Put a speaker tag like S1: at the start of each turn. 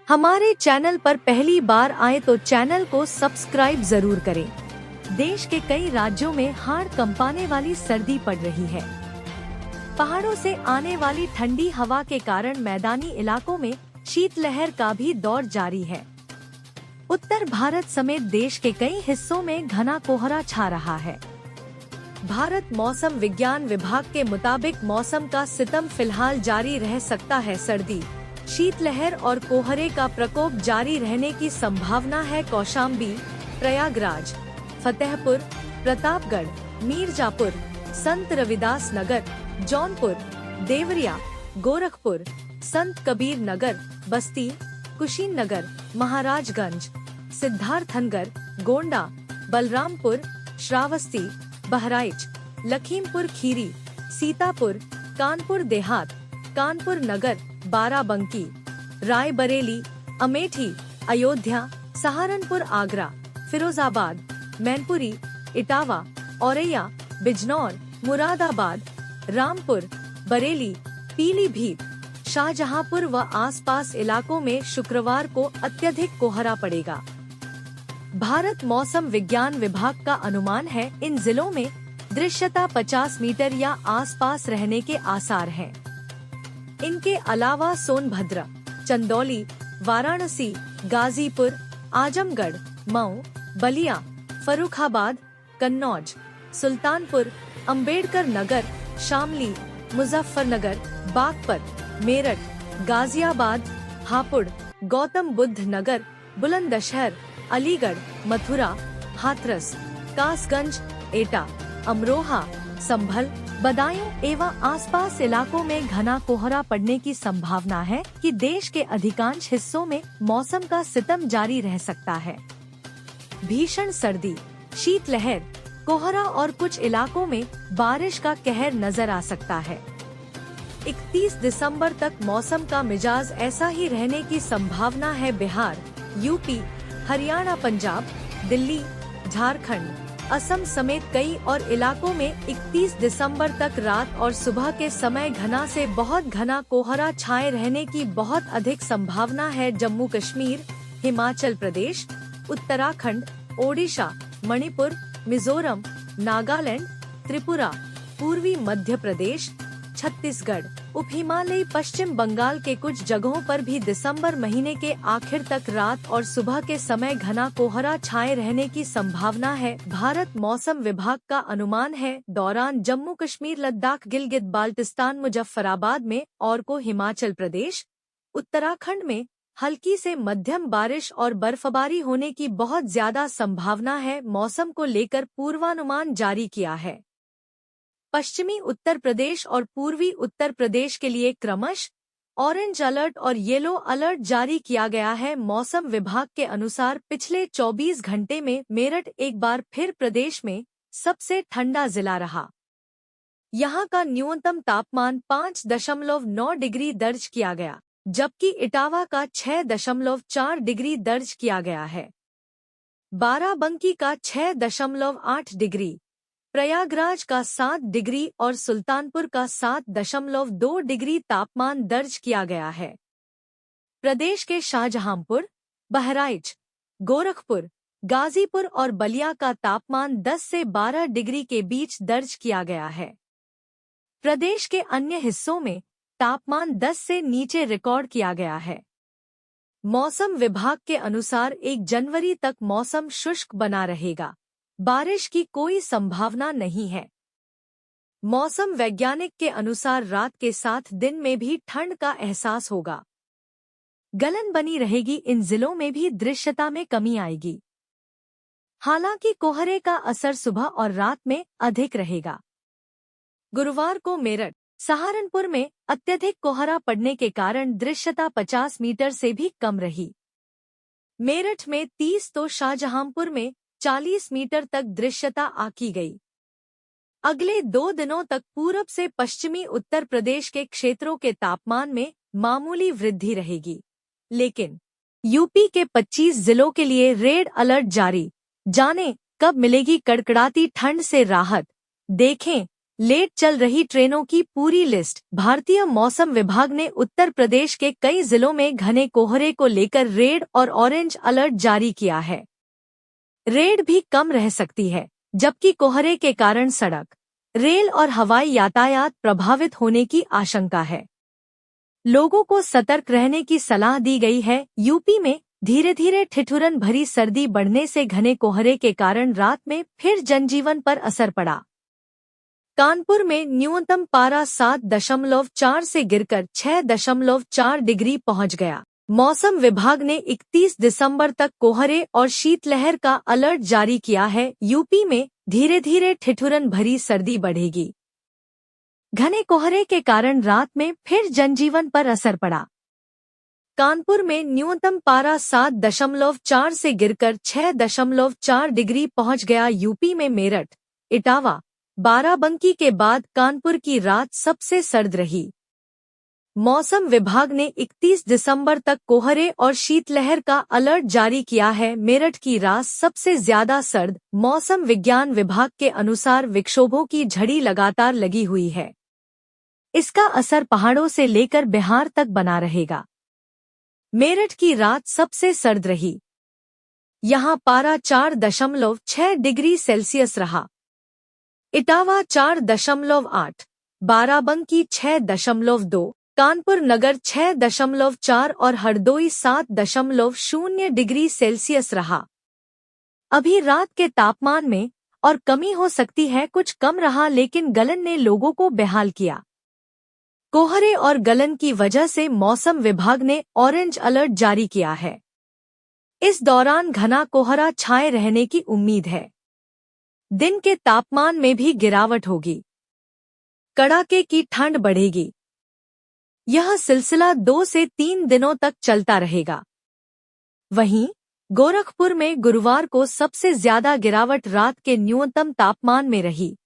S1: हमारे चैनल पर पहली बार आए तो चैनल को सब्सक्राइब जरूर करें। देश के कई राज्यों में हाड़ कंपाने वाली सर्दी पड़ रही है। पहाड़ों से आने वाली ठंडी हवा के कारण मैदानी इलाकों में शीतलहर का भी दौर जारी है। उत्तर भारत समेत देश के कई हिस्सों में घना कोहरा छा रहा है। भारत मौसम विज्ञान विभाग के मुताबिक मौसम का सितम फिलहाल जारी रह सकता है। सर्दी, शीतलहर और कोहरे का प्रकोप जारी रहने की संभावना है। कौशाम्बी, प्रयागराज, फतेहपुर, प्रतापगढ़, मीरजापुर, संत रविदास नगर, जौनपुर, देवरिया, गोरखपुर, संत कबीर नगर, बस्ती, कुशीनगर, महाराजगंज, सिद्धार्थनगर, गोंडा, बलरामपुर, श्रावस्ती, बहराइच, लखीमपुर खीरी, सीतापुर, कानपुर देहात, कानपुर नगर, बाराबंकी, रायबरेली, अमेठी, अयोध्या, सहारनपुर, आगरा, फिरोजाबाद, मैनपुरी, इटावा, औरैया, बिजनौर, मुरादाबाद, रामपुर, बरेली, पीलीभीत, शाहजहांपुर व आसपास इलाकों में शुक्रवार को अत्यधिक कोहरा पड़ेगा। भारत मौसम विज्ञान विभाग का अनुमान है इन जिलों में दृश्यता 50 मीटर या आसपास रहने के आसार हैं। इनके अलावा सोनभद्र, चंदौली, वाराणसी, गाजीपुर, आजमगढ़, मऊ, बलिया, फर्रुखाबाद, कन्नौज, सुल्तानपुर, अंबेडकर नगर, शामली, मुजफ्फरनगर, बागपत, मेरठ, गाजियाबाद, हापुड़, गौतम बुद्ध नगर, बुलंदशहर, अलीगढ़, मथुरा, हाथरस, कासगंज, एटा, अमरोहा, संभल, बदायूं एवं आसपास इलाकों में घना कोहरा पड़ने की संभावना है कि देश के अधिकांश हिस्सों में मौसम का सितम जारी रह सकता है। भीषण सर्दी, शीतलहर, कोहरा और कुछ इलाकों में बारिश का कहर नजर आ सकता है। 31 दिसंबर तक मौसम का मिजाज ऐसा ही रहने की संभावना है। बिहार, यूपी, हरियाणा, पंजाब, दिल्ली, झारखंड, असम समेत कई और इलाकों में 31 दिसंबर तक रात और सुबह के समय घना से बहुत घना कोहरा छाए रहने की बहुत अधिक संभावना है। जम्मू कश्मीर, हिमाचल प्रदेश, उत्तराखंड, ओडिशा, मणिपुर, मिजोरम, नागालैंड, त्रिपुरा, पूर्वी मध्य प्रदेश, छत्तीसगढ़, उप हिमालयी पश्चिम बंगाल के कुछ जगहों पर भी दिसंबर महीने के आखिर तक रात और सुबह के समय घना कोहरा छाए रहने की संभावना है। भारत मौसम विभाग का अनुमान है दौरान जम्मू कश्मीर, लद्दाख, गिलगित बाल्टिस्तान, मुजफ्फराबाद में और को हिमाचल प्रदेश, उत्तराखंड में हल्की से मध्यम बारिश और बर्फबारी होने की बहुत ज्यादा संभावना है। मौसम को लेकर पूर्वानुमान जारी किया है। पश्चिमी उत्तर प्रदेश और पूर्वी उत्तर प्रदेश के लिए क्रमश ऑरेंज अलर्ट और येलो अलर्ट जारी किया गया है। मौसम विभाग के अनुसार पिछले 24 घंटे में मेरठ एक बार फिर प्रदेश में सबसे ठंडा जिला रहा। यहां का न्यूनतम तापमान 5.9 डिग्री दर्ज किया गया, जबकि इटावा का 6.4 डिग्री दर्ज किया गया है। बाराबंकी का 6.8 डिग्री, प्रयागराज का 7 डिग्री और सुल्तानपुर का 7.2 डिग्री तापमान दर्ज किया गया है। प्रदेश के शाहजहांपुर, बहराइच, गोरखपुर, गाजीपुर और बलिया का तापमान 10 से 12 डिग्री के बीच दर्ज किया गया है। प्रदेश के अन्य हिस्सों में तापमान 10 से नीचे रिकॉर्ड किया गया है। मौसम विभाग के अनुसार 1 जनवरी तक मौसम शुष्क बना रहेगा। बारिश की कोई संभावना नहीं है। मौसम वैज्ञानिक के अनुसार रात के साथ दिन में भी ठंड का एहसास होगा। गलन बनी रहेगी। इन जिलों में भी दृश्यता में कमी आएगी। हालांकि कोहरे का असर सुबह और रात में अधिक रहेगा। गुरुवार को मेरठ, सहारनपुर में अत्यधिक कोहरा पड़ने के कारण दृश्यता 50 मीटर से भी कम रही। मेरठ में 30 तो शाहजहांपुर में 40 मीटर तक दृश्यता आकी गई। अगले 2 दिनों तक पूरब से पश्चिमी उत्तर प्रदेश के क्षेत्रों के तापमान में मामूली वृद्धि रहेगी, लेकिन यूपी के 25 जिलों के लिए रेड अलर्ट जारी। जाने कब मिलेगी कड़कड़ाती ठंड से राहत? देखें लेट चल रही ट्रेनों की पूरी लिस्ट। भारतीय मौसम विभाग ने उत्तर प्रदेश के कई जिलों में घने कोहरे को लेकर रेड और ऑरेंज अलर्ट जारी किया है। रेड भी कम रह सकती है, जबकि कोहरे के कारण सड़क, रेल और हवाई यातायात प्रभावित होने की आशंका है। लोगों को सतर्क रहने की सलाह दी गई है। यूपी में धीरे धीरे ठिठुरन भरी सर्दी बढ़ने से घने कोहरे के कारण रात में फिर जनजीवन पर असर पड़ा। कानपुर में न्यूनतम पारा 7.4 से गिरकर 6.4 डिग्री पहुंच गया। मौसम विभाग ने 31 दिसंबर तक कोहरे और शीतलहर का अलर्ट जारी किया है। यूपी में धीरे धीरे ठिठुरन भरी सर्दी बढ़ेगी। घने कोहरे के कारण रात में फिर जनजीवन पर असर पड़ा। कानपुर में न्यूनतम पारा 7.4 से गिरकर 6.4 डिग्री पहुंच गया। यूपी में मेरठ, इटावा, बाराबंकी के बाद कानपुर की रात सबसे सर्द रही। मौसम विभाग ने 31 दिसंबर तक कोहरे और शीतलहर का अलर्ट जारी किया है। मेरठ की रात सबसे ज्यादा सर्द। मौसम विज्ञान विभाग के अनुसार विक्षोभों की झड़ी लगातार लगी हुई है। इसका असर पहाड़ों से लेकर बिहार तक बना रहेगा। मेरठ की रात सबसे सर्द रही। यहां पारा 4.6 डिग्री सेल्सियस रहा। इटावा 4.8, बाराबंकी 6.2, कानपुर नगर 6.4 और हरदोई 7.0 डिग्री सेल्सियस रहा। अभी रात के तापमान में और कमी हो सकती है। कुछ कम रहा, लेकिन गलन ने लोगों को बेहाल किया। कोहरे और गलन की वजह से मौसम विभाग ने ऑरेंज अलर्ट जारी किया है। इस दौरान घना कोहरा छाए रहने की उम्मीद है। दिन के तापमान में भी गिरावट होगी। कड़ाके की ठंड बढ़ेगी। यह सिलसिला 2 से 3 दिनों तक चलता रहेगा। वहीं गोरखपुर में गुरुवार को सबसे ज्यादा गिरावट रात के न्यूनतम तापमान में रही।